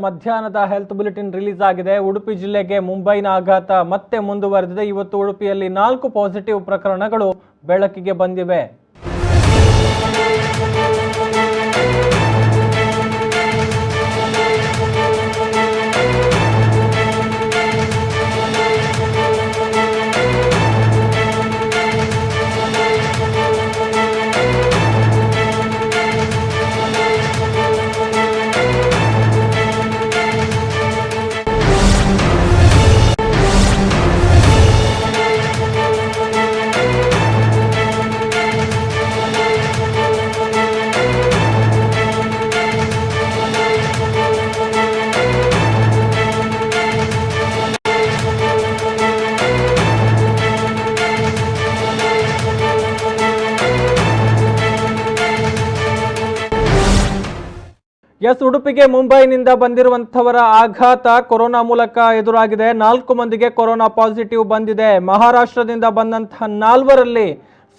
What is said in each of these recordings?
ಮಧ್ಯಾಹ್ನದ health bulletin release ಆಗಿದೆ. ಉಡುಪಿ ಜಿಲ್ಲೆಗೆ ಮುಂಬೈನ ಆಘಾತ ಮತ್ತೆ ಮುಂದುವರೆದಿದೆ. ಇವತ್ತು ಉಡುಪಿಯಲ್ಲಿ 4 ಪಾಸಿಟಿವ್ ಪ್ರಕರಣಗಳು ಬೆಳಕಿಗೆ ಬಂದಿವೆ. ಉಡುಪಿಗೆ ಮುಂಬೈನಿಂದ ಬಂದಿರುವಂತವರ ಆಘಾತ ಕೊರೋನಾ ಮೂಲಕ ಎದುರಾಗಿದೆ. 4 ಮಂದಿಗೆ ಕೊರೋನಾ ಪಾಸಿಟಿವ್ ಬಂದಿದೆ. ಮಹಾರಾಷ್ಟ್ರದಿಂದ ಬಂದಂತಹ 4ರಲ್ಲಿ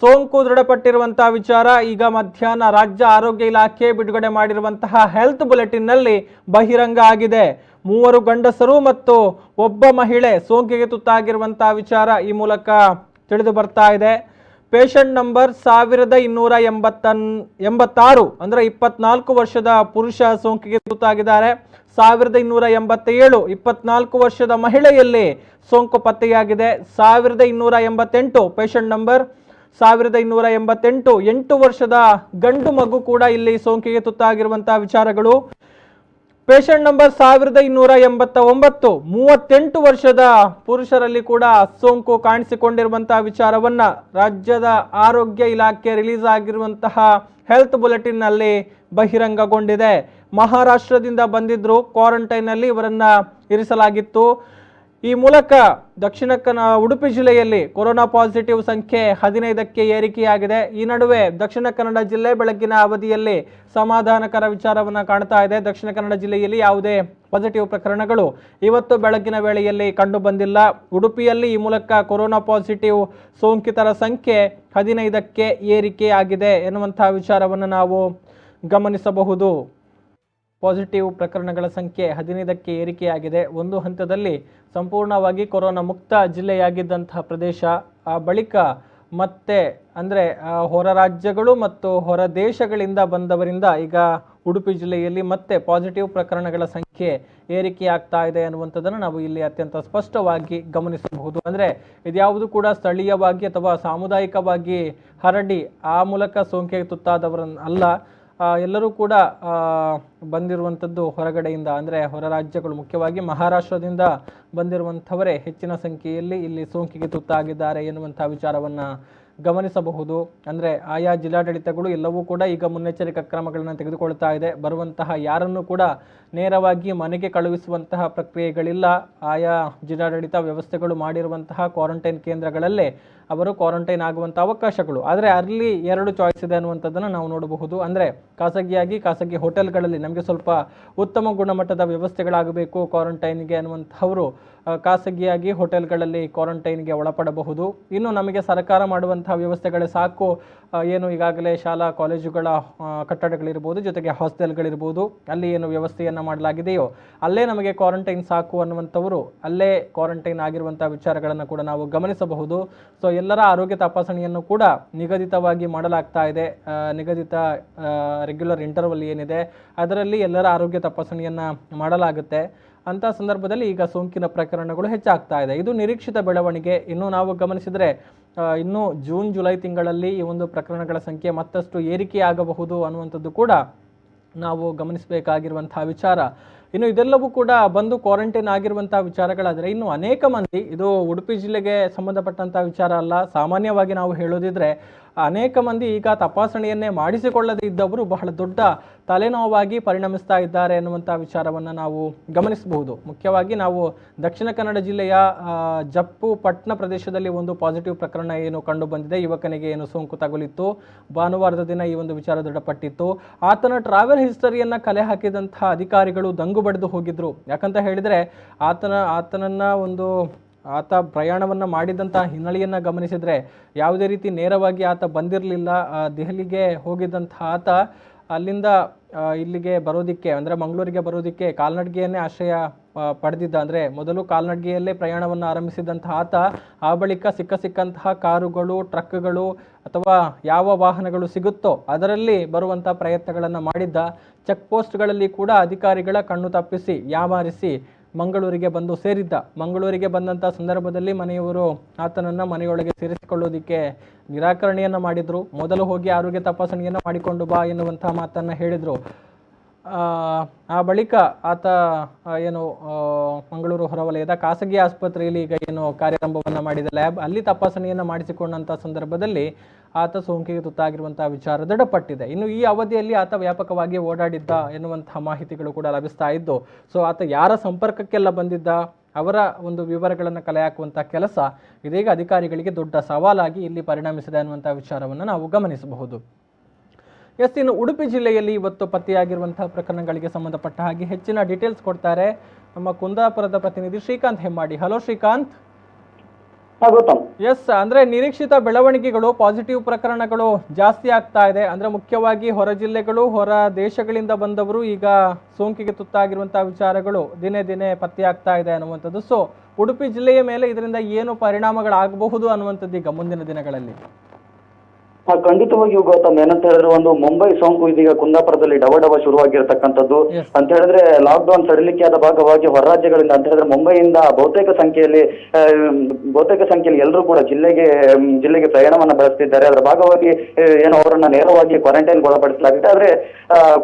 ಸೋಂಕು ದೃಢಪಟ್ಟಿರುವಂತಹ ವಿಚಾರ ಈಗ ಮಧ್ಯಾಹ್ನ ರಾಜ್ಯ ಆರೋಗ್ಯ ಇಲಾಖೆ ಬಿಡುಗಡೆ ಮಾಡಿರುವಂತಹ ಹೆಲ್ತ್ ಬುಲೆಟಿನ್ ನಲ್ಲಿ ಬಹಿರಂಗ ಆಗಿದೆ. 3 ಗಂಡಸರು ಮತ್ತು 1 ಮಹಿಳೆ ಸೋಂಕಿಗೆ ತುತ್ತಾಗಿರುವಂತಹ ವಿಚಾರ ಈ ಮೂಲಕ ತಿಳಿದು ಬರ್ತಾ ಇದೆ. ಪೇಷಂಟ್ ನಂಬರ್ 1286 ಅಂದ್ರೆ 24 ವರ್ಷದ ಪುರುಷ ಸೋಂಕಿಗೆ ತುತ್ತಾಗಿದ್ದಾರೆ. 1287 24 ವರ್ಷದ ಮಹಿಳೆಯಲ್ಲಿ ಸೋಂಕು ಪತ್ತೆಯಾಗಿದೆ. 1288 ಪೇಷಂಟ್ ನಂಬರ್ 1288 8 ವರ್ಷದ ಗಂಡು ಮಗು ಕೂಡ ಇಲ್ಲಿ ಸೋಂಕಿಗೆ ತುತ್ತಾಗಿರುವಂತಹ ವಿಚಾರಗಳು. ಪೇಷಂಟ್ ನಂಬರ್ 1289 38 ವರ್ಷದ ಪುರುಷರಲ್ಲಿ ಕೂಡ ಸೋಂಕು ಕಾಣಿಸಿಕೊಂಡಿರುವಂತಹ ವಿಚಾರವನ್ನ ರಾಜ್ಯದ ಆರೋಗ್ಯ ಇಲಾಖೆ ರಿಲೀಸ್ ಆಗಿರುವಂತಹ ಹೆಲ್ತ್ ಬುಲೆಟಿನ್ ನಲ್ಲಿ ಬಹಿರಂಗಗೊಂಡಿದೆ. ಮಹಾರಾಷ್ಟ್ರದಿಂದ ಬಂದಿದ್ರು, ಕ್ವಾರಂಟೈನ್ ನಲ್ಲಿ ಇವರನ್ನ ಇರಿಸಲಾಗಿತ್ತು. ಈ ಮೂಲಕ ಉಡುಪಿ ಜಿಲ್ಲೆಯಲ್ಲಿ ಕೊರೋನಾ ಪಾಸಿಟಿವ್ ಸಂಖ್ಯೆ 15ಕ್ಕೆ ಏರಿಕೆಯಾಗಿದೆ. ಈ ನಡುವೆ ದಕ್ಷಿಣ ಕನ್ನಡ ಜಿಲ್ಲೆ ಬೆಳಗ್ಗಿನ ಅವಧಿಯಲ್ಲಿ ಸಮಾಧಾನಕರ ವಿಚಾರವನ್ನ ಕಾಣ್ತಾ ಇದೆ. ದಕ್ಷಿಣ ಕನ್ನಡ ಜಿಲ್ಲೆಯಲ್ಲಿ ಯಾವುದೇ ಪಾಸಿಟಿವ್ ಪ್ರಕರಣಗಳು ಇವತ್ತು ಬೆಳಗ್ಗಿನ ವೇಳೆಯಲ್ಲಿ ಕಂಡು ಬಂದಿಲ್ಲ. ಉಡುಪಿಯಲ್ಲಿ ಈ ಮೂಲಕ ಕೊರೋನಾ ಪಾಸಿಟಿವ್ ಸೋಂಕಿತರ ಸಂಖ್ಯೆ 15ಕ್ಕೆ ಏರಿಕೆಯಾಗಿದೆ ಎನ್ನುವಂತಹ ವಿಚಾರವನ್ನು ನಾವು ಗಮನಿಸಬಹುದು. ಪಾಸಿಟಿವ್ ಪ್ರಕರಣಗಳ ಸಂಖ್ಯೆ 15ಕ್ಕೆ ಏರಿಕೆಯಾಗಿದೆ. ಒಂದು ಹಂತದಲ್ಲಿ ಸಂಪೂರ್ಣವಾಗಿ ಕೊರೋನಾ ಮುಕ್ತ ಜಿಲ್ಲೆಯಾಗಿದ್ದಂತಹ ಪ್ರದೇಶ ಆ ಬಳಿಕ ಮತ್ತೆ ಅಂದರೆ ಹೊರ ರಾಜ್ಯಗಳು ಮತ್ತು ಹೊರ ದೇಶಗಳಿಂದ ಬಂದವರಿಂದ ಈಗ ಉಡುಪಿ ಜಿಲ್ಲೆಯಲ್ಲಿ ಮತ್ತೆ ಪಾಸಿಟಿವ್ ಪ್ರಕರಣಗಳ ಸಂಖ್ಯೆ ಏರಿಕೆಯಾಗ್ತಾ ಇದೆ ಅನ್ನುವಂಥದ್ದನ್ನು ನಾವು ಇಲ್ಲಿ ಅತ್ಯಂತ ಸ್ಪಷ್ಟವಾಗಿ ಗಮನಿಸಬಹುದು. ಅಂದರೆ ಇದ್ಯಾವುದು ಕೂಡ ಸ್ಥಳೀಯವಾಗಿ ಅಥವಾ ಸಾಮುದಾಯಿಕವಾಗಿ ಹರಡಿ ಆ ಮೂಲಕ ಸೋಂಕಿಗೆ ತುತ್ತಾದವರನ್ನ ಅಲ್ಲ. ಎಲ್ಲರೂ ಕೂಡ ಬಂದಿರುವಂಥದ್ದು ಹೊರಗಡೆಯಿಂದ, ಅಂದರೆ ಹೊರ ರಾಜ್ಯಗಳು, ಮುಖ್ಯವಾಗಿ ಮಹಾರಾಷ್ಟ್ರದಿಂದ ಬಂದಿರುವಂಥವರೇ ಹೆಚ್ಚಿನ ಸಂಖ್ಯೆಯಲ್ಲಿ ಇಲ್ಲಿ ಸೋಂಕಿಗೆ ತುತ್ತಾಗಿದ್ದಾರೆ ಎನ್ನುವಂಥ ವಿಚಾರವನ್ನು ಗಮನಿಸಬಹುದು. ಅಂದರೆ ಆಯಾ ಜಿಲ್ಲಾಡಳಿತಗಳು ಎಲ್ಲವೂ ಕೂಡ ಈಗ ಮುನ್ನೆಚ್ಚರಿಕಾ ಕ್ರಮಗಳನ್ನು ತೆಗೆದುಕೊಳ್ತಾ ಇದೆ. ಬರುವಂತಹ ಯಾರನ್ನು ಕೂಡ ನೇರವಾಗಿ ಮನೆಗೆ ಕಳುಹಿಸುವಂತಹ ಪ್ರಕ್ರಿಯೆಗಳಿಲ್ಲ. ಆಯಾ ಜಿಲ್ಲಾಡಳಿತ ವ್ಯವಸ್ಥೆಗಳು ಮಾಡಿರುವಂತಹ ಕ್ವಾರಂಟೈನ್ ಕೇಂದ್ರಗಳಲ್ಲೇ ಅವರು ಕ್ವಾರಂಟೈನ್ ಆಗುವಂಥ ಅವಕಾಶಗಳು. ಆದರೆ ಅಲ್ಲಿ 2 ಚಾಯ್ಸ್ ಇದೆ ಅನ್ನುವಂಥದ್ದನ್ನು ನಾವು ನೋಡಬಹುದು. ಅಂದರೆ ಖಾಸಗಿ ಹೋಟೆಲ್ಗಳಲ್ಲಿ ನಮಗೆ ಸ್ವಲ್ಪ ಉತ್ತಮ ಗುಣಮಟ್ಟದ ವ್ಯವಸ್ಥೆಗಳಾಗಬೇಕು ಕ್ವಾರಂಟೈನ್ಗೆ ಅನ್ನುವಂಥವರು ಖಾಸಗಿಯಾಗಿ ಹೋಟೆಲ್ಗಳಲ್ಲಿ ಕ್ವಾರಂಟೈನ್ಗೆ ಒಳಪಡಬಹುದು. ಇನ್ನು ನಮಗೆ ಸರ್ಕಾರ ಮಾಡುವಂತಹ ವ್ಯವಸ್ಥೆಗಳೇ ಸಾಕು, ಏನು ಈಗಾಗಲೇ ಶಾಲಾ ಕಾಲೇಜುಗಳ ಕಟ್ಟಡಗಳಿರ್ಬೋದು, ಜೊತೆಗೆ ಹಾಸ್ಟೆಲ್ಗಳಿರ್ಬೋದು, ಅಲ್ಲಿ ಏನು ವ್ಯವಸ್ಥೆಯನ್ನು ಮಾಡಲಾಗಿದೆಯೋ ಅಲ್ಲೇ ನಮಗೆ ಕ್ವಾರಂಟೈನ್ ಸಾಕು ಅನ್ನುವಂಥವರು ಅಲ್ಲೇ ಕ್ವಾರಂಟೈನ್ ಆಗಿರುವಂಥ ವಿಚಾರಗಳನ್ನು ಕೂಡ ನಾವು ಗಮನಿಸಬಹುದು. ಸೊ ಎಲ್ಲರ ಆರೋಗ್ಯ ತಪಾಸಣೆಯನ್ನು ಕೂಡ ನಿಗದಿತವಾಗಿ ಮಾಡಲಾಗ್ತಾ ಇದೆ. ನಿಗದಿತ ರೆಗ್ಯುಲರ್ ಇಂಟರ್ವಲ್ ಏನಿದೆ ಅದರಲ್ಲಿ ಎಲ್ಲರ ಆರೋಗ್ಯ ತಪಾಸಣೆಯನ್ನು ಮಾಡಲಾಗುತ್ತೆ. ಅಂಥ ಸಂದರ್ಭದಲ್ಲಿ ಈಗ ಸೋಂಕಿನ ಪ್ರಕರಣಗಳು ಹೆಚ್ಚಾಗ್ತಾ ಇದೆ. ಇದು ನಿರೀಕ್ಷಿತ ಬೆಳವಣಿಗೆ. ಇನ್ನು ನಾವು ಗಮನಿಸಿದರೆ ಇನ್ನು ಜೂನ್ ಜುಲೈ ತಿಂಗಳಲ್ಲಿ ಈ ಒಂದು ಪ್ರಕರಣಗಳ ಸಂಖ್ಯೆ ಮತ್ತಷ್ಟು ಏರಿಕೆಯಾಗಬಹುದು ಅನ್ನುವಂಥದ್ದು ಕೂಡ ನಾವು ಗಮನಿಸಬೇಕಾಗಿರುವಂತಹ ವಿಚಾರ. ಇನ್ನು ಇದೆಲ್ಲವೂ ಕೂಡ ಬಂದು ಕ್ವಾರಂಟೈನ್ ಆಗಿರುವಂತಹ ವಿಚಾರಗಳಾದರೆ ಇನ್ನು ಅನೇಕ ಮಂದಿ, ಇದು ಉಡುಪಿ ಜಿಲ್ಲೆಗೆ ಸಂಬಂಧಪಟ್ಟಂತಹ ವಿಚಾರ ಅಲ್ಲ, ಸಾಮಾನ್ಯವಾಗಿ ನಾವು ಹೇಳೋದಿದ್ರೆ ಅನೇಕ ಮಂದಿ ಈಗ ತಪಾಸಣೆಯನ್ನೇ ಮಾಡಿಸಿಕೊಳ್ಳದೇ ಇದ್ದವರು ಬಹಳ ದೊಡ್ಡ ತಲೆನೋವಾಗಿ ಪರಿಣಮಿಸ್ತಾ ಇದ್ದಾರೆ ಎನ್ನುವಂಥ ವಿಚಾರವನ್ನು ನಾವು ಗಮನಿಸಬಹುದು. ಮುಖ್ಯವಾಗಿ ನಾವು ದಕ್ಷಿಣ ಕನ್ನಡ ಜಿಲ್ಲೆಯ ಜಪ್ಪು ಪಟ್ನ ಪ್ರದೇಶದಲ್ಲಿ ಒಂದು ಪಾಸಿಟಿವ್ ಪ್ರಕರಣ ಏನು ಕಂಡು ಬಂದಿದೆ. ಯುವಕನಿಗೆ ಏನು ಸೋಂಕು ತಗುಲಿತ್ತು, ಭಾನುವಾರದ ದಿನ ಈ ಒಂದು ವಿಚಾರ ದೃಢಪಟ್ಟಿತ್ತು. ಆತನ ಟ್ರಾವೆಲ್ ಹಿಸ್ಟರಿಯನ್ನು ಕಲೆ ಹಾಕಿದಂತಹ ಅಧಿಕಾರಿಗಳು ದಂಗು ಬಡಿದು ಹೋಗಿದ್ರು. ಯಾಕಂತ ಹೇಳಿದರೆ ಆತ ಪ್ರಯಾಣವನ್ನು ಮಾಡಿದಂತಹ ಹಿನ್ನೆಲೆಯನ್ನು ಗಮನಿಸಿದರೆ ಯಾವುದೇ ರೀತಿ ನೇರವಾಗಿ ಆತ ಬಂದಿರಲಿಲ್ಲ. ದೆಹಲಿಗೆ ಹೋಗಿದ್ದಂತಹ ಆತ ಅಲ್ಲಿಂದ ಇಲ್ಲಿಗೆ ಬರೋದಕ್ಕೆ ಅಂದರೆ ಮಂಗಳೂರಿಗೆ ಬರೋದಕ್ಕೆ ಕಾಲ್ನಡಿಗೆಯನ್ನೇ ಆಶ್ರಯ ಪಡೆದಿದ್ದ. ಅಂದರೆ ಮೊದಲು ಕಾಲ್ನಡಿಗೆಯಲ್ಲೇ ಪ್ರಯಾಣವನ್ನು ಆರಂಭಿಸಿದಂತಹ ಆತ ಆ ಬಳಿಕ ಸಿಕ್ಕಂತಹ ಕಾರುಗಳು, ಟ್ರಕ್ಗಳು ಅಥವಾ ಯಾವ ವಾಹನಗಳು ಸಿಗುತ್ತೋ ಅದರಲ್ಲಿ ಬರುವಂಥ ಪ್ರಯತ್ನಗಳನ್ನು ಮಾಡಿದ್ದ. ಚೆಕ್ ಪೋಸ್ಟ್ಗಳಲ್ಲಿ ಕೂಡ ಅಧಿಕಾರಿಗಳ ಕಣ್ಣು ತಪ್ಪಿಸಿ ಯಾಮಾರಿಸಿ ಮಂಗಳೂರಿಗೆ ಬಂದು ಸೇರಿದ್ದ. ಮಂಗಳೂರಿಗೆ ಬಂದಂಥ ಸಂದರ್ಭದಲ್ಲಿ ಮನೆಯವರು ಆತನನ್ನು ಮನೆಯೊಳಗೆ ಸೇರಿಸಿಕೊಳ್ಳೋದಕ್ಕೆ ನಿರಾಕರಣೆಯನ್ನು ಮಾಡಿದರು. ಮೊದಲು ಹೋಗಿ ಆರೋಗ್ಯ ತಪಾಸಣೆಯನ್ನು ಮಾಡಿಕೊಂಡು ಬಾ ಎನ್ನುವಂಥ ಮಾತನ್ನು ಹೇಳಿದರು. ಆ ಬಳಿಕ ಆತ ಏನು ಮಂಗಳೂರು ಹೊರವಲಯದ ಖಾಸಗಿ ಆಸ್ಪತ್ರೆಯಲ್ಲಿ ಈಗ ಏನು ಕಾರ್ಯಾರಂಭವನ್ನು ಮಾಡಿದ ಲ್ಯಾಬ್ ಅಲ್ಲಿ ತಪಾಸಣೆಯನ್ನು ಮಾಡಿಸಿಕೊಂಡಂಥ ಸಂದರ್ಭದಲ್ಲಿ ಆತ ಸೋಂಕಿಗೆ ತುತ್ತಾಗಿರುವಂತಹ ವಿಚಾರ ದೃಢಪಟ್ಟಿದೆ. ಇನ್ನು ಈ ಅವಧಿಯಲ್ಲಿ ಆತ ವ್ಯಾಪಕವಾಗಿ ಓಡಾಡಿದ್ದ ಎನ್ನುವಂತಹ ಮಾಹಿತಿಗಳು ಕೂಡ ಲಭಿಸ್ತಾ ಇದ್ದು, ಸೊ ಆತ ಯಾರ ಸಂಪರ್ಕಕ್ಕೆಲ್ಲ ಬಂದಿದ್ದ ಅವರ ಒಂದು ವಿವರಗಳನ್ನು ಕಲೆ ಹಾಕುವಂಥ ಕೆಲಸ ಇದೀಗ ಅಧಿಕಾರಿಗಳಿಗೆ ದೊಡ್ಡ ಸವಾಲಾಗಿ ಇಲ್ಲಿ ಪರಿಣಮಿಸಿದೆ ಅನ್ನುವಂಥ ವಿಚಾರವನ್ನು ನಾವು ಗಮನಿಸಬಹುದು. ಇನ್ನು ಉಡುಪಿ ಜಿಲ್ಲೆಯಲ್ಲಿ ಇವತ್ತು ಪತ್ತೆಯಾಗಿರುವಂತಹ ಪ್ರಕರಣಗಳಿಗೆ ಸಂಬಂಧಪಟ್ಟ ಹಾಗೆ ಹೆಚ್ಚಿನ ಡೀಟೇಲ್ಸ್ ಕೊಡ್ತಾರೆ ನಮ್ಮ ಕುಂದಾಪುರದ ಪ್ರತಿನಿಧಿ ಶ್ರೀಕಾಂತ್ ಹೆಮ್ಮಾಡಿ. ಹಲೋ ಶ್ರೀಕಾಂತ್. ಎಸ್, ಅಂದ್ರೆ ನಿರೀಕ್ಷಿತ ಬೆಳವಣಿಗೆಗಳು, ಪಾಸಿಟಿವ್ ಪ್ರಕರಣಗಳು ಜಾಸ್ತಿ ಆಗ್ತಾ ಇದೆ. ಅಂದ್ರೆ ಮುಖ್ಯವಾಗಿ ಹೊರ ಜಿಲ್ಲೆಗಳು, ಹೊರ ದೇಶಗಳಿಂದ ಬಂದವರು ಈಗ ಸೋಂಕಿಗೆ ತುತ್ತಾಗಿರುವಂತಹ ವಿಚಾರಗಳು ದಿನೇ ದಿನೇ ಪತ್ತೆಯಾಗ್ತಾ ಇದೆ ಅನ್ನುವಂಥದ್ದು. ಸೊ ಉಡುಪಿ ಜಿಲ್ಲೆಯ ಮೇಲೆ ಇದರಿಂದ ಏನು ಪರಿಣಾಮಗಳಾಗಬಹುದು ಅನ್ನುವಂಥದ್ದು ಈಗ ಮುಂದಿನ ದಿನಗಳಲ್ಲಿ? ಖಂಡಿತವಾಗಿಯೂ ಗೌತಮ್, ಏನಂತ ಹೇಳಿದ್ರೆ ಒಂದು ಮುಂಬೈ ಸೋಂಕು ಇದೀಗ ಕುಂದಾಪುರದಲ್ಲಿ ಡವ ಶುರುವಾಗಿರ್ತಕ್ಕಂಥದ್ದು. ಅಂತ ಹೇಳಿದ್ರೆ ಲಾಕ್ಡೌನ್ ಸಡಿಲಿಕೆಯಾದ ಭಾಗವಾಗಿ ಹೊರ ರಾಜ್ಯಗಳಿಂದ ಅಂತ ಹೇಳಿದ್ರೆ ಮುಂಬೈಯಿಂದ ಬಹುತೇಕ ಸಂಖ್ಯೆಯಲ್ಲಿ ಎಲ್ಲರೂ ಕೂಡ ಜಿಲ್ಲೆಗೆ ಪ್ರಯಾಣವನ್ನ ಬೆಳೆಸ್ತಿದ್ದಾರೆ. ಅದರ ಭಾಗವಾಗಿ ಏನೋ ಅವರನ್ನ ನೇರವಾಗಿ ಕ್ವಾರಂಟೈನ್ ಒಳಪಡಿಸಲಾಗಿದೆ. ಆದ್ರೆ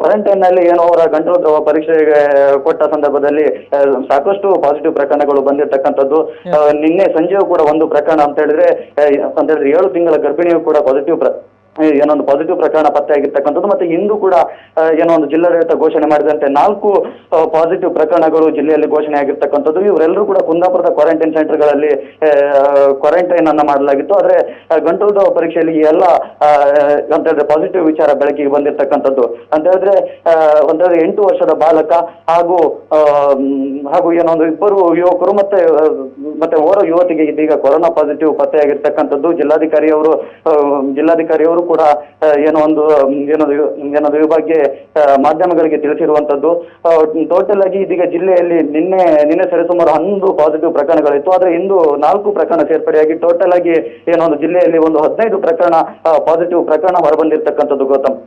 ಕ್ವಾರಂಟೈನ್ ನಲ್ಲಿ ಏನೋ ಅವರ ಗಂಟಲು ದ್ರವ ಪರೀಕ್ಷೆಗೆ ಕೊಟ್ಟ ಸಂದರ್ಭದಲ್ಲಿ ಸಾಕಷ್ಟು ಪಾಸಿಟಿವ್ ಪ್ರಕರಣಗಳು ಬಂದಿರತಕ್ಕಂಥದ್ದು. ನಿನ್ನೆ ಸಂಜೆಯೂ ಕೂಡ ಒಂದು ಪ್ರಕರಣ ಅಂತ ಹೇಳಿದ್ರೆ 7 ತಿಂಗಳ ಗರ್ಭಿಣಿಯೂ ಕೂಡ ಏನೊಂದು ಪಾಸಿಟಿವ್ ಪ್ರಕರಣ ಪತ್ತೆ ಆಗಿರ್ತಕ್ಕಂಥದ್ದು. ಮತ್ತೆ ಇಂದು ಕೂಡ ಏನೋ ಒಂದು ಜಿಲ್ಲಾಡಳಿತ ಘೋಷಣೆ ಮಾಡಿದಂತೆ 4 ಪಾಸಿಟಿವ್ ಪ್ರಕರಣಗಳು ಜಿಲ್ಲೆಯಲ್ಲಿ ಘೋಷಣೆ ಆಗಿರ್ತಕ್ಕಂಥದ್ದು. ಇವರೆಲ್ಲರೂ ಕೂಡ ಕುಂದಾಪುರದ ಕ್ವಾರಂಟೈನ್ ಸೆಂಟರ್ಗಳಲ್ಲಿ ಕ್ವಾರಂಟೈನ್ ಅನ್ನ ಮಾಡಲಾಗಿತ್ತು. ಆದ್ರೆ ಗಂಟಲು ಪರೀಕ್ಷೆಯಲ್ಲಿ ಎಲ್ಲ ಅಂತ ಹೇಳಿದ್ರೆ ಪಾಸಿಟಿವ್ ವಿಚಾರ ಬೆಳಕಿಗೆ ಬಂದಿರತಕ್ಕಂಥದ್ದು. ಅಂತ ಹೇಳಿದ್ರೆ 8 ವರ್ಷದ ಬಾಲಕ ಹಾಗೂ ಏನೊಂದು 2 ಯುವಕರು ಮತ್ತೆ ಓರ್ವ ಯುವತಿಗೆ ಇದೀಗ ಕೊರೋನಾ ಪಾಸಿಟಿವ್ ಪತ್ತೆಯಾಗಿರ್ತಕ್ಕಂಥದ್ದು. ಜಿಲ್ಲಾಧಿಕಾರಿಯವರು ಕೂಡ ಏನೋ ಈ ಬಗ್ಗೆ ಮಾಧ್ಯಮಗಳಿಗೆ ತಿಳಿಸಿರುವಂತದ್ದು. ಟೋಟಲ್ ಆಗಿ ಇದೀಗ ಜಿಲ್ಲೆಯಲ್ಲಿ ನಿನ್ನೆ ಸರಿಸುಮಾರು 11 ಪಾಸಿಟಿವ್ ಪ್ರಕರಣಗಳಿತ್ತು. ಆದ್ರೆ ಇಂದು 4 ಪ್ರಕರಣ ಸೇರ್ಪಡೆಯಾಗಿ ಟೋಟಲ್ ಆಗಿ ಏನೊಂದು ಜಿಲ್ಲೆಯಲ್ಲಿ ಒಂದು 15 ಪ್ರಕರಣ ಪಾಸಿಟಿವ್ ಪ್ರಕರಣ ಹೊರಬಂದಿರತಕ್ಕಂಥದ್ದು. ಗೌತಮ್,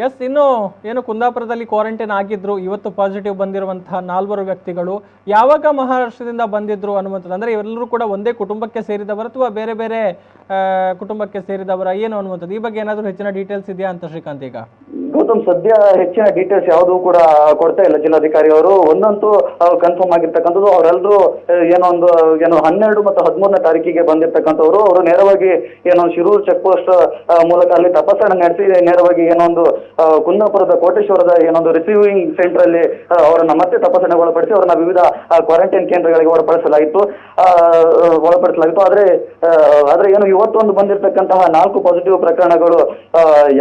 ಎಸ್, ಇನ್ನು ಏನು ಕುಂದಾಪುರದಲ್ಲಿ ಕ್ವಾರಂಟೈನ್ ಆಗಿದ್ರು, ಇವತ್ತು ಪಾಸಿಟಿವ್ ಬಂದಿರುವಂತಹ 4 ವ್ಯಕ್ತಿಗಳು ಯಾವಾಗ ಮಹಾರಾಷ್ಟ್ರದಿಂದ ಬಂದಿದ್ರು ಅನ್ನುವಂಥದ್ದು, ಅಂದ್ರೆ ಇವರೆಲ್ಲರೂ ಕೂಡ ಒಂದೇ ಕುಟುಂಬಕ್ಕೆ ಸೇರಿದವರು ಅಥವಾ ಬೇರೆ ಬೇರೆ ಕುಟುಂಬಕ್ಕೆ ಸೇರಿದವರ ಏನು ಅನ್ನುವಂಥದ್ದು, ಈ ಬಗ್ಗೆ ಏನಾದರೂ ಹೆಚ್ಚಿನ ಡೀಟೇಲ್ಸ್ ಇದೆಯಾ ಅಂತ ಶ್ರೀಕಾಂತ್? ಈಗ ಗೌತಮ್, ಸದ್ಯ ಹೆಚ್ಚಿನ ಡೀಟೇಲ್ಸ್ ಯಾವುದೂ ಕೂಡ ಕೊಡ್ತಾ ಇಲ್ಲ ಜಿಲ್ಲಾಧಿಕಾರಿ ಅವರು. ಒಂದಂತೂ ಕನ್ಫರ್ಮ್ ಆಗಿರ್ತಕ್ಕಂಥದ್ದು, ಅವರೆಲ್ಲರೂ ಏನೋ 12 ಮತ್ತು 13ನೇ ತಾರೀಕಿಗೆ ಬಂದಿರ್ತಕ್ಕಂಥವ್ರು. ಅವರು ನೇರವಾಗಿ ಶಿರೂರು ಚೆಕ್ ಪೋಸ್ಟ್ ಮೂಲಕ ಅಲ್ಲಿ ತಪಾಸಣೆ ನಡೆಸಿ ನೇರವಾಗಿ ಕುಂದಾಪುರದ ಕೋಟೇಶ್ವರದ ರಿಸೀವಿಂಗ್ ಸೆಂಟರ್ ಅಲ್ಲಿ ಅವರನ್ನ ಮತ್ತೆ ತಪಾಸಣೆಗೆ ಒಳಪಡಿಸಿ ಅವರನ್ನ ವಿವಿಧ ಕ್ವಾರಂಟೈನ್ ಕೇಂದ್ರಗಳಿಗೆ ಒಳಪಡಿಸಲಾಗಿತ್ತು. ಆದ್ರೆ ಇವತ್ತು ಒಂದು ಬಂದಿರತಕ್ಕಂತಹ 4 ಪಾಸಿಟಿವ್ ಪ್ರಕರಣಗಳು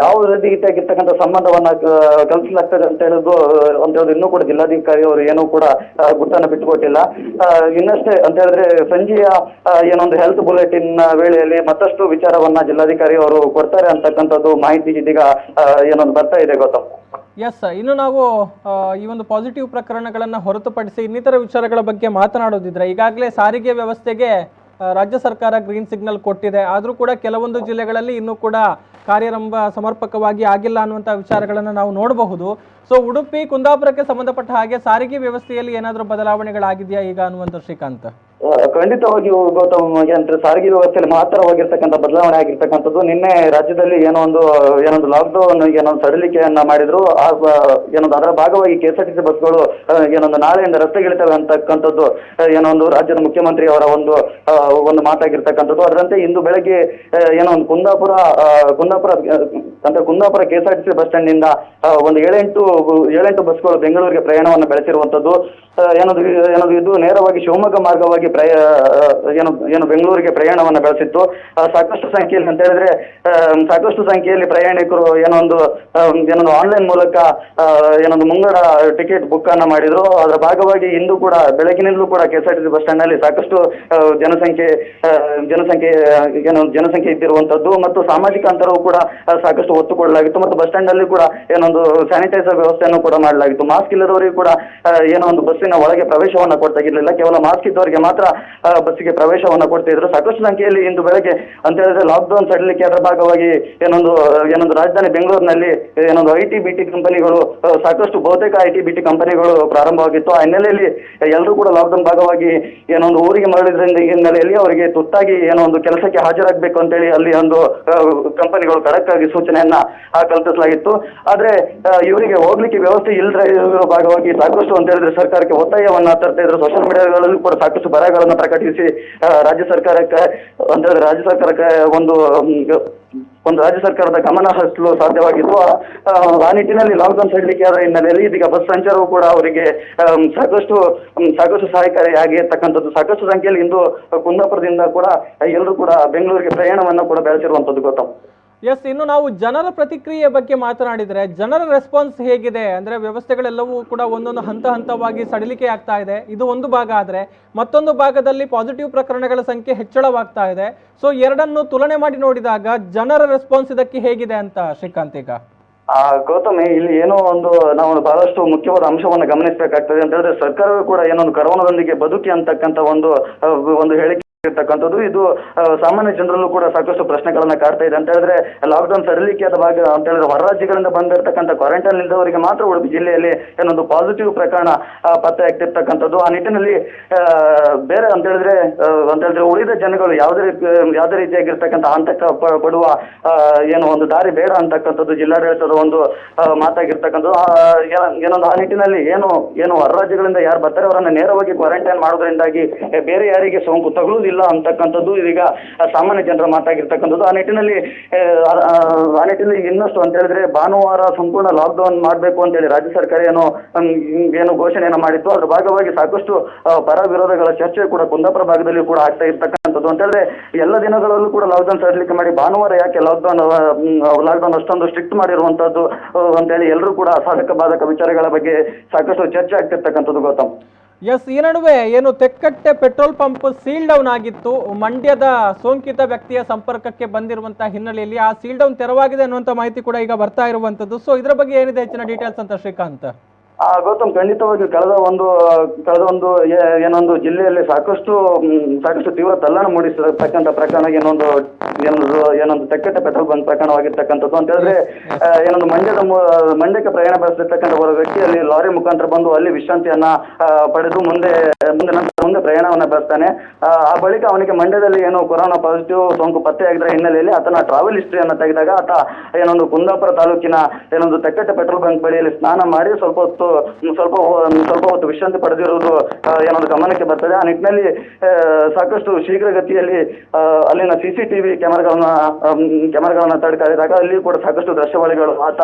ಯಾವ ರೀತಿಯಾಗಿರ್ತಕ್ಕಂಥ ಸಂಬಂಧವನ್ನ ಕಲ್ಪಿಸಲಾಗ್ತದೆ ಅಂತ ಹೇಳೋದು ಇನ್ನೂ ಕೂಡ ಜಿಲ್ಲಾಧಿಕಾರಿ ಅವರು ಏನೂ ಕೂಡ ಗುಟ್ಟನ್ನು ಬಿಟ್ಟುಕೊಟ್ಟಿಲ್ಲ. ಇನ್ನಷ್ಟೇ ಅಂತ ಹೇಳಿದ್ರೆ ಸಂಜೆಯ ಹೆಲ್ತ್ ಬುಲೆಟಿನ್ ವೇಳೆಯಲ್ಲಿ ಮತ್ತಷ್ಟು ವಿಚಾರವನ್ನ ಜಿಲ್ಲಾಧಿಕಾರಿ ಅವರು ಕೊಡ್ತಾರೆ ಅಂತಕ್ಕಂಥದ್ದು ಮಾಹಿತಿ ಇದೀಗ ಬರ್ತಾ ಇದೆ. ಗೌತಮ್, ಎಸ್, ಇನ್ನು ನಾವು ಈ ಒಂದು ಪಾಸಿಟಿವ್ ಪ್ರಕರಣಗಳನ್ನು ಹೊರತುಪಡಿಸಿ ಇನ್ನಿತರ ವಿಚಾರಗಳ ಬಗ್ಗೆ ಮಾತನಾಡೋದಿದ್ರೆ, ಈಗಾಗಲೇ ಸಾರಿಗೆ ವ್ಯವಸ್ಥೆಗೆ ರಾಜ್ಯ ಸರ್ಕಾರ ಗ್ರೀನ್ ಸಿಗ್ನಲ್ ಕೊಟ್ಟಿದೆ. ಆದರೂ ಕೂಡ ಕೆಲವೊಂದು ಜಿಲ್ಲೆಗಳಲ್ಲಿ ಇನ್ನೂ ಕೂಡ ಕಾರ್ಯಾರಂಭ ಸಮರ್ಪಕವಾಗಿ ಆಗಿಲ್ಲ ಅನ್ನುವಂಥ ವಿಚಾರಗಳನ್ನು ನಾವು ನೋಡಬಹುದು. ಸೊ ಉಡುಪಿ, ಕುಂದಾಪುರಕ್ಕೆ ಸಂಬಂಧಪಟ್ಟ ಹಾಗೆ ಸಾರಿಗೆ ವ್ಯವಸ್ಥೆಯಲ್ಲಿ ಏನಾದರೂ ಬದಲಾವಣೆಗಳಾಗಿದೆಯಾ ಈಗ ಅನ್ನುವಂಥ ಶ್ರೀಕಾಂತ್? ಖಂಡಿತವಾಗಿಯೂ ಗೌತಮ್, ಸಾರಿಗೆ ವ್ಯವಸ್ಥೆಯಲ್ಲಿ ಮಹತ್ತರವಾಗಿರ್ತಕ್ಕಂಥ ಬದಲಾವಣೆ ಆಗಿರ್ತಕ್ಕಂಥದ್ದು. ನಿನ್ನೆ ರಾಜ್ಯದಲ್ಲಿ ಏನೊಂದು ಲಾಕ್ಡೌನ್ ಸಡಿಲಿಕೆಯನ್ನ ಮಾಡಿದ್ರು. ಅದರ ಭಾಗವಾಗಿ KSRTC ಬಸ್ಗಳು ನಾಳೆಯಿಂದ ರಸ್ತೆಗಿಳಿತವೆ ಅಂತಕ್ಕಂಥದ್ದು ರಾಜ್ಯದ ಮುಖ್ಯಮಂತ್ರಿ ಅವರ ಒಂದು ಮಾತಾಗಿರ್ತಕ್ಕಂಥದ್ದು. ಅದರಂತೆ ಇಂದು ಬೆಳಗ್ಗೆ ಕುಂದಾಪುರ KSRTC ಬಸ್ ಸ್ಟ್ಯಾಂಡ್ ನಿಂದ ಒಂದು 7-8 ಬಸ್ಗಳು ಬೆಂಗಳೂರಿಗೆ ಪ್ರಯಾಣವನ್ನು ಬೆಳೆಸಿರುವಂತದ್ದು. ಏನದು ಏನದು ಇದು ನೇರವಾಗಿ ಶಿವಮೊಗ್ಗ ಮಾರ್ಗವಾಗಿ ಏನು ಬೆಂಗಳೂರಿಗೆ ಪ್ರಯಾಣವನ್ನು ಬೆಳೆಸಿತ್ತು. ಸಾಕಷ್ಟು ಸಂಖ್ಯೆಯಲ್ಲಿ ಅಂತ ಹೇಳಿದ್ರೆ ಸಾಕಷ್ಟು ಸಂಖ್ಯೆಯಲ್ಲಿ ಪ್ರಯಾಣಿಕರು ಏನೊಂದು ಆನ್ಲೈನ್ ಮೂಲಕ ಏನೊಂದು ಮುಂಗಡ ಟಿಕೆಟ್ ಬುಕ್ ಅನ್ನ ಮಾಡಿದ್ರು. ಅದರ ಭಾಗವಾಗಿ ಇಂದು ಕೂಡ ಬೆಳಗಿನಿಂದಲೂ ಕೂಡ KSRTC ಬಸ್ ಸ್ಟ್ಯಾಂಡ್ ನಲ್ಲಿ ಸಾಕಷ್ಟು ಜನಸಂಖ್ಯೆ ಇದ್ದಿರುವಂತದ್ದು ಮತ್ತು ಸಾಮಾಜಿಕ ಅಂತರವು ಕೂಡ ಸಾಕಷ್ಟು ಒತ್ತು ಕೊಡಲಾಗಿತ್ತು ಮತ್ತು ಬಸ್ ಸ್ಟ್ಯಾಂಡ್ ನಲ್ಲಿ ಕೂಡ ಏನೊಂದು ಸ್ಯಾನಿಟೈಸರ್ ವ್ಯವಸ್ಥೆಯನ್ನು ಕೂಡ ಮಾಡಲಾಗಿತ್ತು. ಮಾಸ್ಕ್ ಇಲ್ಲದವರಿಗೆ ಕೂಡ ಏನೋ ಒಂದು ಬಸ್ಸಿನ ಒಳಗೆ ಪ್ರವೇಶವನ್ನ ಕೊಡ್ತಾ ಇರಲಿಲ್ಲ, ಕೇವಲ ಮಾಸ್ಕ್ ಇದ್ದವರಿಗೆ ಮಾತ್ರ ಬಸ್ಸಿಗೆ ಪ್ರವೇಶವನ್ನ ಕೊಡ್ತಾ ಇದ್ರು. ಸಾಕಷ್ಟು ಸಂಖ್ಯೆಯಲ್ಲಿ ಇಂದು ಬೆಳಗ್ಗೆ ಅಂತ ಹೇಳಿದ್ರೆ ಲಾಕ್ಡೌನ್ ಸಡಿಲಿಕೆ ಅದರ ಭಾಗವಾಗಿ ಏನೊಂದು ರಾಜಧಾನಿ ಬೆಂಗಳೂರಿನಲ್ಲಿ ಏನೊಂದು IT-BT ಕಂಪನಿಗಳು ಸಾಕಷ್ಟು ಬಹುತೇಕ IT-BT ಕಂಪನಿಗಳು ಪ್ರಾರಂಭವಾಗಿತ್ತು. ಆ ಹಿನ್ನೆಲೆಯಲ್ಲಿ ಎಲ್ಲರೂ ಕೂಡ ಲಾಕ್ಡೌನ್ ಭಾಗವಾಗಿ ಏನೊಂದು ಊರಿಗೆ ಮರಳಿದ್ರಿಂದ ಹಿನ್ನೆಲೆಯಲ್ಲಿ ಅವರಿಗೆ ತುರ್ತಾಗಿ ಏನೋ ಒಂದು ಕೆಲಸಕ್ಕೆ ಹಾಜರಾಗಬೇಕು ಅಂತೇಳಿ ಅಲ್ಲಿ ಒಂದು ಕಂಪನಿಗಳು ಖಡಕ್ ಆಗಿ ಸೂಚನೆಯನ್ನ ಕಲ್ಪಿಸಲಾಗಿತ್ತು. ಆದ್ರೆ ಇವರಿಗೆ ಹೋಗ್ಲಿಕ್ಕೆ ವ್ಯವಸ್ಥೆ ಇಲ್ಲದ ಭಾಗವಾಗಿ ಸಾಕಷ್ಟು ಅಂತ ಹೇಳಿದ್ರೆ ಸರ್ಕಾರಕ್ಕೆ ಒತ್ತಾಯವನ್ನ ತರ್ತಾ ಇದ್ರು. ಸೋಷಿಯಲ್ ಮೀಡಿಯಾಗಳಲ್ಲಿ ಕೂಡ ಸಾಕಷ್ಟು ಬರಹಗಳನ್ನ ಪ್ರಕಟಿಸಿ ರಾಜ್ಯ ಸರ್ಕಾರಕ್ಕೆ ಅಂತ ಹೇಳಿದ್ರೆ ರಾಜ್ಯ ಸರ್ಕಾರದ ಗಮನ ಹರಿಸಲು ಸಾಧ್ಯವಾಗಿತ್ತು. ಆ ನಿಟ್ಟಿನಲ್ಲಿ ಲಾಕ್ಡೌನ್ ಸಡಿಲಿಕೆ ಆದ ಹಿನ್ನೆಲೆಯಲ್ಲಿ ಇದೀಗ ಬಸ್ ಸಂಚಾರವು ಕೂಡ ಅವರಿಗೆ ಸಾಕಷ್ಟು ಸಹಾಯಕಾರಿಯಾಗಿರ್ತಕ್ಕಂಥದ್ದು. ಸಾಕಷ್ಟು ಸಂಖ್ಯೆಯಲ್ಲಿ ಇಂದು ಕುಂದಾಪುರದಿಂದ ಕೂಡ ಎಲ್ಲರೂ ಕೂಡ ಬೆಂಗಳೂರಿಗೆ ಪ್ರಯಾಣವನ್ನು ಕೂಡ ಬೆಳೆಸಿರುವಂತದ್ದು. ಗೌತಮ್, ಎಸ್, ಇನ್ನು ನಾವು ಜನರ ಪ್ರತಿಕ್ರಿಯೆ ಬಗ್ಗೆ ಮಾತನಾಡಿದರೆ ಜನರ ರೆಸ್ಪಾನ್ಸ್ ಹೇಗಿದೆ ಅಂದರೆ ವ್ಯವಸ್ಥೆಗಳೆಲ್ಲವೂ ಕೂಡ ಒಂದೊಂದು ಹಂತವಾಗಿ ಸಡಿಲಿಕೆ ಆಗ್ತಾ ಇದೆ. ಇದು ಒಂದು ಭಾಗ ಆದರೆ ಮತ್ತೊಂದು ಭಾಗದಲ್ಲಿ ಪಾಸಿಟಿವ್ ಪ್ರಕರಣಗಳ ಸಂಖ್ಯೆ ಹೆಚ್ಚಳವಾಗ್ತಾ ಇದೆ. ಸೊ ಎರಡನ್ನು ತುಲನೆ ಮಾಡಿ ನೋಡಿದಾಗ ಜನರ ರೆಸ್ಪಾನ್ಸ್ ಇದಕ್ಕೆ ಹೇಗಿದೆ ಅಂತ ಶ್ರೀಕಾಂತ್ ಈಗ ಗೌತಮಿ, ಇಲ್ಲಿ ಏನೋ ನಾವು ಬಹಳಷ್ಟು ಮುಖ್ಯವಾದ ಅಂಶವನ್ನು ಗಮನಿಸಬೇಕಾಗ್ತದೆ ಅಂತ ಹೇಳಿದ್ರೆ ಸರ್ಕಾರವೂ ಕೂಡ ಏನೊಂದು ಕರೋನಾದೊಂದಿಗೆ ಬದುಕಿ ಅಂತಕ್ಕಂಥ ಒಂದು ಹೇಳಿಕೆ ಇರ್ತಕ್ಕಂಥದ್ದು. ಇದು ಸಾಮಾನ್ಯ ಜನರಲ್ಲೂ ಕೂಡ ಸಾಕಷ್ಟು ಪ್ರಶ್ನೆಗಳನ್ನ ಕಾಡ್ತಾ ಇದೆ. ಅಂತ ಹೇಳಿದ್ರೆ ಲಾಕ್ಡೌನ್ ಸಡಿಲಿಕೆಯಾದ ಭಾಗ ಅಂತ ಹೇಳಿದ್ರೆ ಹೊರ ರಾಜ್ಯಗಳಿಂದ ಬಂದಿರತಕ್ಕಂಥ ಕ್ವಾರಂಟೈನ್ ಇದ್ದವರಿಗೆ ಮಾತ್ರ ಉಡುಪಿ ಜಿಲ್ಲೆಯಲ್ಲಿ ಏನೊಂದು ಪಾಸಿಟಿವ್ ಪ್ರಕರಣ ಪತ್ತೆ ಆಗ್ತಿರ್ತಕ್ಕಂಥದ್ದು. ಆ ನಿಟ್ಟಿನಲ್ಲಿ ಬೇರೆ ಅಂತ ಹೇಳಿದ್ರೆ ಉಳಿದ ಜನಗಳು ಯಾವುದೇ ರೀತಿಯಾಗಿರ್ತಕ್ಕಂಥ ಆತಂಕ ಪಡುವ ಏನೋ ಒಂದು ದಾರಿ ಬೇಡ ಅಂತಕ್ಕಂಥದ್ದು ಜಿಲ್ಲಾಡಳಿತದ ಒಂದು ಮಾತಾಗಿರ್ತಕ್ಕಂಥದ್ದು. ಏನೊಂದು ಆ ನಿಟ್ಟಿನಲ್ಲಿ ಏನು ಹೊರ ರಾಜ್ಯಗಳಿಂದ ಯಾರು ಬರ್ತಾರೆ ಅವರನ್ನ ನೇರವಾಗಿ ಕ್ವಾರಂಟೈನ್ ಮಾಡೋದ್ರಿಂದಾಗಿ ಬೇರೆ ಯಾರಿಗೆ ಸೋಂಕು ತಗುಲುವುದಿಲ್ಲ ಅಂತಕ್ಕಂಥದ್ದು ಇದೀಗ ಸಾಮಾನ್ಯ ಜನರ ಮಾತಾಗಿರ್ತಕ್ಕಂಥದ್ದು. ಆ ನಿಟ್ಟಿನಲ್ಲಿ ಇನ್ನಷ್ಟು ಅಂತ ಹೇಳಿದ್ರೆ ಭಾನುವಾರ ಸಂಪೂರ್ಣ ಲಾಕ್ಡೌನ್ ಮಾಡಬೇಕು ಅಂತೇಳಿ ರಾಜ್ಯ ಸರ್ಕಾರ ಏನು ಘೋಷಣೆಯನ್ನು ಮಾಡಿತ್ತು. ಅದರ ಭಾಗವಾಗಿ ಸಾಕಷ್ಟು ಪರ ವಿರೋಧಗಳ ಚರ್ಚೆ ಕೂಡ ಕುಂದಾಪುರ ಭಾಗದಲ್ಲಿ ಕೂಡ ಆಗ್ತಾ ಇರ್ತಕ್ಕಂಥದ್ದು. ಅಂತ ಹೇಳಿದ್ರೆ ಎಲ್ಲ ದಿನಗಳಲ್ಲೂ ಕೂಡ ಲಾಕ್ಡೌನ್ ಸಡಿಲಿಕೆ ಮಾಡಿ ಭಾನುವಾರ ಯಾಕೆ ಲಾಕ್ಡೌನ್ ಅಷ್ಟೊಂದು ಸ್ಟ್ರಿಕ್ಟ್ ಮಾಡಿರುವಂತದ್ದು ಅಂತೇಳಿ ಎಲ್ಲರೂ ಕೂಡ ಸಾಧಕ ಬಾಧಕ ವಿಚಾರಗಳ ಬಗ್ಗೆ ಸಾಕಷ್ಟು ಚರ್ಚೆ ಆಗ್ತಿರ್ತಕ್ಕಂಥದ್ದು. ಗೌತಮ್, ಎಸ್, ಈ ನಡುವೆ ಏನು Tekkatte petrol pump seal down ಆಗಿತ್ತು. ಮಂಡ್ಯದ ಸೋಂಕಿತ ವ್ಯಕ್ತಿಯ ಸಂಪರ್ಕಕ್ಕೆ ಬಂದಿರುವಂತಹ ಹಿನ್ನೆಲೆಯಲ್ಲಿ ಆ ಸೀಲ್ ಡೌನ್ ತೆರವಾಗಿದೆ ಅನ್ನುವಂಥ ಮಾಹಿತಿ ಕೂಡ ಈಗ ಬರ್ತಾ ಇರುವಂತದ್ದು. ಸೊ ಇದರ ಬಗ್ಗೆ ಏನಿದೆ ಹೆಚ್ಚಿನ ಡೀಟೇಲ್ಸ್ ಅಂತ ಶ್ರೀಕಾಂತ್? ಗೌತಮ್, ಖಂಡಿತವಾಗಿ ಕಳೆದ ಒಂದು ಏನೊಂದು ಜಿಲ್ಲೆಯಲ್ಲಿ ಸಾಕಷ್ಟು ತೀವ್ರ ತಲ್ಲಣ ಮೂಡಿಸಿರ್ತಕ್ಕಂಥ ಪ್ರಕರಣ ಏನೊಂದು ತೆಕ್ಕಟ್ಟೆ ಪೆಟ್ರೋಲ್ ಬಂಕ್ ಪ್ರಕರಣವಾಗಿರ್ತಕ್ಕಂಥದ್ದು. ಅಂತ ಹೇಳಿದ್ರೆ ಮಂಡ್ಯಕ್ಕೆ ಪ್ರಯಾಣ ಬೆಳೆಸಿರ್ತಕ್ಕಂಥ ಒಬ್ಬ ವ್ಯಕ್ತಿಯಲ್ಲಿ ಲಾರಿ ಮುಖಾಂತರ ಬಂದು ಅಲ್ಲಿ ವಿಶ್ರಾಂತಿಯನ್ನ ಪಡೆದು ಮುಂದೆ ಪ್ರಯಾಣವನ್ನ ಬೆಳೆಸ್ತಾನೆ. ಆ ಬಳಿಕ ಅವನಿಗೆ ಮಂಡ್ಯದಲ್ಲಿ ಕೊರೋನಾ ಪಾಸಿಟಿವ್ ಸೋಂಕು ಪತ್ತೆಯಾಗಿದ್ದ ಹಿನ್ನೆಲೆಯಲ್ಲಿ ಆತನ ಟ್ರಾವೆಲ್ ಹಿಸ್ಟ್ರಿಯನ್ನ ತೆಗೆದಾಗ ಆತ ಕುಂದಾಪುರ ತಾಲೂಕಿನ ತೆಕ್ಕಟ್ಟೆ ಪೆಟ್ರೋಲ್ ಬಂಕ್ ಬಳಿಯಲ್ಲಿ ಸ್ನಾನ ಮಾಡಿ ಸ್ವಲ್ಪ ಹೊತ್ತು ವಿಶ್ರಾಂತಿ ಪಡೆದಿರುವುದು ಗಮನಕ್ಕೆ ಬರ್ತದೆ. ಆ ನಿಟ್ಟಿನಲ್ಲಿ ಸಾಕಷ್ಟು ಶೀಘ್ರಗತಿಯಲ್ಲಿ ಅಲ್ಲಿನ CCTV ಕ್ಯಾಮೆರಾಗಳನ್ನ ತಡೆದಾಗ ಅಲ್ಲಿ ಕೂಡ ಸಾಕಷ್ಟು ದೃಶ್ಯಾವಳಿಗಳು ಆತ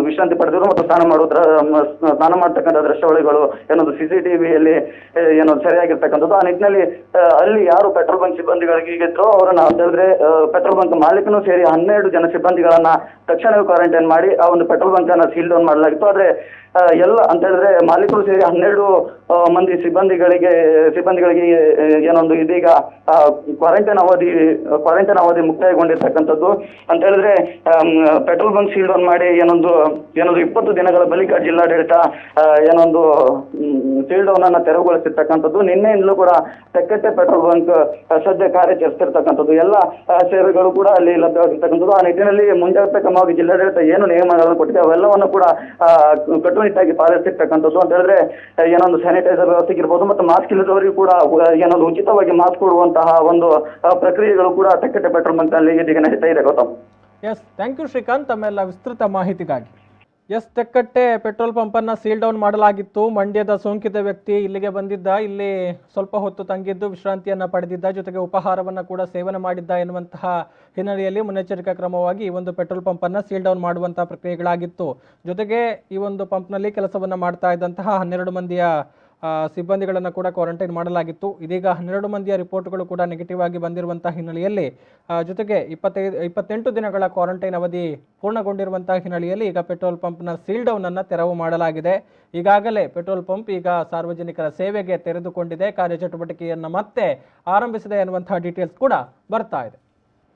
ವಿಶ್ರಾಂತಿ ಪಡೆದಿರು ಮತ್ತು ಸ್ನಾನ ಮಾಡತಕ್ಕಂಥ ದೃಶ್ಯಾವಳಿಗಳು CCTVಯಲ್ಲಿ ಸರಿಯಾಗಿರ್ತಕ್ಕಂಥದ್ದು. ಆ ನಿಟ್ಟಿನಲ್ಲಿ ಅಲ್ಲಿ ಯಾರು ಪೆಟ್ರೋಲ್ ಬಂಕ್ ಸಿಬ್ಬಂದಿಗಳಿಗಿದ್ರು ಅವರನ್ನ ಅಂತ ಹೇಳಿದ್ರೆ ಪೆಟ್ರೋಲ್ ಬಂಕ್ ಮಾಲೀಕನು ಸೇರಿ 12 ಜನ ಸಿಬ್ಬಂದಿಗಳನ್ನ ತಕ್ಷಣವೇ ಕ್ವಾರಂಟೈನ್ ಮಾಡಿ ಆ ಒಂದು ಪೆಟ್ರೋಲ್ ಬಂಕ್ ಅನ್ನ ಸೀಲ್ ಡೌನ್ ಮಾಡಲಾಗಿತ್ತು. ಆದ್ರೆ ಎಲ್ಲ ಅಂತ ಹೇಳಿದ್ರೆ ಮಾಲೀಕರು ಸೇರಿ 12 ಮಂದಿ ಸಿಬ್ಬಂದಿಗಳಿಗೆ ಇದೀಗ ಕ್ವಾರಂಟೈನ್ ಅವಧಿ ಮುಕ್ತಾಯಗೊಂಡಿರ್ತಕ್ಕಂಥದ್ದು. ಅಂತ ಹೇಳಿದ್ರೆ ಪೆಟ್ರೋಲ್ ಬಂಕ್ ಸೀಲ್ ಡೌನ್ ಮಾಡಿ 20 ದಿನಗಳ ಬಳಿಕ ಜಿಲ್ಲಾಡಳಿತ ಸೀಲ್ ಡೌನ್ ಅನ್ನ ತೆರವುಗೊಳಿಸಿರ್ತಕ್ಕಂಥದ್ದು. ನಿನ್ನೆಯಿಂದಲೂ ಕೂಡ ತೆಕ್ಕಟ್ಟೆ ಪೆಟ್ರೋಲ್ ಬಂಕ್ ಸದ್ಯ ಕಾರ್ಯಾಚರಿಸ್ತಿರ್ತಕ್ಕಂಥದ್ದು. ಎಲ್ಲ ಸೇವೆಗಳು ಕೂಡ ಅಲ್ಲಿ ಲಭ್ಯವಾಗಿರ್ತಕ್ಕಂಥದ್ದು. ಆ ನಿಟ್ಟಿನಲ್ಲಿ ಮುಂಜಾಗ್ರತಾ ಕ್ರಮವಾಗಿ ಜಿಲ್ಲಾಡಳಿತ ಏನು ನಿಯಮಗಳನ್ನು ಕೊಟ್ಟಿದೆ ಅವೆಲ್ಲವನ್ನು ಕೂಡ ಕಟ್ಟುನಿಟ್ಟಾಗಿ ಪಾಲಿಸ್ತಿರ್ತಕ್ಕಂಥದ್ದು. ಅಂತ ಹೇಳಿದ್ರೆ ಸ್ಯಾನಿಟೈಸರ್ ವ್ಯವಸ್ಥೆ ಇರ್ಬೋದು ಮತ್ತು ಮಾಸ್ಕ್ ಇಲ್ಲದವರಿಗೂ ಕೂಡ ಉಚಿತವಾಗಿ ಮಾಸ್ಕ್ ಕೊಡುವಂತಹ ಒಂದು ಪ್ರಕ್ರಿಯೆಗಳು ಕೂಡ ತೆಕ್ಕಟ್ಟೆ ಪೆಟ್ರೋಲ್ ಬಂಕ್ ನಲ್ಲಿ ಇದೀಗ ನಡೀತಾ ಇದೆ. Gautam, yes, thank you Srikanth ತಮ್ಮೆಲ್ಲ ವಿಸ್ತೃತ ಮಾಹಿತಿಗಾಗಿ. ಎಸ್, ತೆಕ್ಕಟ್ಟೆ ಪೆಟ್ರೋಲ್ ಪಂಪನ್ನು ಸೀಲ್ ಡೌನ್ ಮಾಡಲಾಗಿತ್ತು. ಮಂಡ್ಯದ ಸೋಂಕಿತ ವ್ಯಕ್ತಿ ಇಲ್ಲಿಗೆ ಬಂದಿದ್ದ, ಇಲ್ಲಿ ಸ್ವಲ್ಪ ಹೊತ್ತು ತಂಗಿದ್ದು ವಿಶ್ರಾಂತಿಯನ್ನು ಪಡೆದಿದ್ದ, ಜೊತೆಗೆ ಉಪಹಾರವನ್ನು ಕೂಡ ಸೇವನೆ ಮಾಡಿದ್ದ ಎನ್ನುವಂತಹ ಹಿನ್ನೆಲೆಯಲ್ಲಿ ಮುನ್ನೆಚ್ಚರಿಕಾ ಕ್ರಮವಾಗಿ ಈ ಒಂದು ಪೆಟ್ರೋಲ್ ಪಂಪನ್ನು ಸೀಲ್ ಡೌನ್ ಮಾಡುವಂತಹ ಪ್ರಕ್ರಿಯೆಗಳಾಗಿತ್ತು. ಜೊತೆಗೆ ಈ ಒಂದು ಪಂಪ್ನಲ್ಲಿ ಕೆಲಸವನ್ನು ಮಾಡ್ತಾ ಇದ್ದಂತಹ 12 ಮಂದಿಯ ಸಿಬ್ಬಂದಿಗಳನ್ನು ಕೂಡ ಕ್ವಾರಂಟೈನ್ ಮಾಡಲಾಗಿತ್ತು. ಇದೀಗ 12 ಮಂದಿಯ ರಿಪೋರ್ಟ್ಗಳು ಕೂಡ ನೆಗೆಟಿವ್ ಆಗಿ ಬಂದಿರುವಂತಹ ಹಿನ್ನೆಲೆಯಲ್ಲಿ ಜೊತೆಗೆ 28 ದಿನಗಳ ಕ್ವಾರಂಟೈನ್ ಅವಧಿ ಪೂರ್ಣಗೊಂಡಿರುವಂತಹ ಹಿನ್ನೆಲೆಯಲ್ಲಿ ಈಗ ಪೆಟ್ರೋಲ್ ಪಂಪ್ನ ಸೀಲ್ ಡೌನ್ ಅನ್ನು ತೆರವು ಮಾಡಲಾಗಿದೆ. ಈಗಾಗಲೇ ಪೆಟ್ರೋಲ್ ಪಂಪ್ ಈಗ ಸಾರ್ವಜನಿಕರ ಸೇವೆಗೆ ತೆರೆದುಕೊಂಡಿದೆ, ಕಾರ್ಯಚಟುವಟಿಕೆಯನ್ನು ಮತ್ತೆ ಆರಂಭಿಸಿದೆ ಎನ್ನುವಂತಹ ಡೀಟೇಲ್ಸ್ ಕೂಡ ಬರ್ತಾ ಇದೆ.